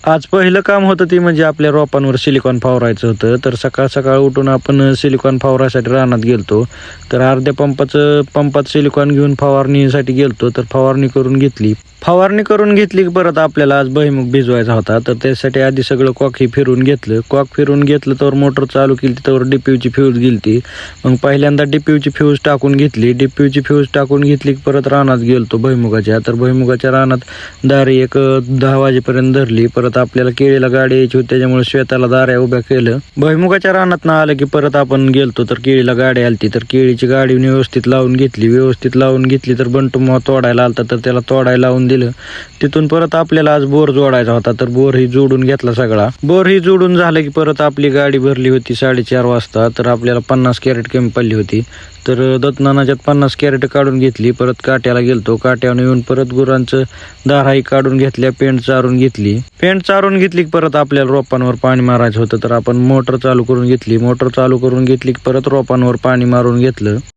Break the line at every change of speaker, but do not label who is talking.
आज पहिलं काम होतं ती म्हणजे आपल्या रोपांवर सिलिकॉन फवारायचं होतं. तर सकाळ सकाळ उठून आपण सिलिकॉन फवारायसाठी रानात गेलतो. तर अर्ध्या पंपात सिलिकॉन घेऊन फवारणीसाठी गेलतो. तर फवारणी करून घेतली. की परत आपल्याला आज भुईमूग भिजवायचा होता. तर त्यासाठी आधी सगळं कॉक फिरून घेतलं तर मोटर चालू केली, तर डीपीयूची फ्यूज गेलती. मग पहिल्यांदा डीपीयूची फ्यूज टाकून घेतली की परत रानात गेलतो भुईमुगाच्या. तर भुईमुगाच्या रानात दारी एक 10 वाजेपर्यंत धरली. परत आपल्याला केळीला गाडी यायची होती, त्याच्यामुळे शेताला दाऱ्या उभ्या केलं. भुईमुगाच्या रानात ना आलं की परत आपण गेलतो, तर केळीला गाडी आलती. तर केळीची गाडी व्यवस्थित लावून घेतली. तर बंटू मग तोडायला आलता, तर त्याला तोडायला लावून दिलं. तिथून परत आपल्याला आज बोर जोडायचा होता. तर बोर ही जोडून घेतला सगळा. बोर ही जोडून झालं की परत आपली गाडी भरली होती 4:30 वाजता. तर आपल्याला 50 कॅरेट कमी पडली होती. तर दत्तनानाच्यात 50 कॅरेट काढून घेतली. परत काट्याला गेलतो. काट्यावर येऊन परत गुरांचं दाराही काढून घेतल्या. पेंट चारून घेतली की परत आपल्याला रोपांवर पाणी मारायचं होतं. तर आपण मोटर चालू करून घेतली की परत रोपांवर पाणी मारून घेतलं.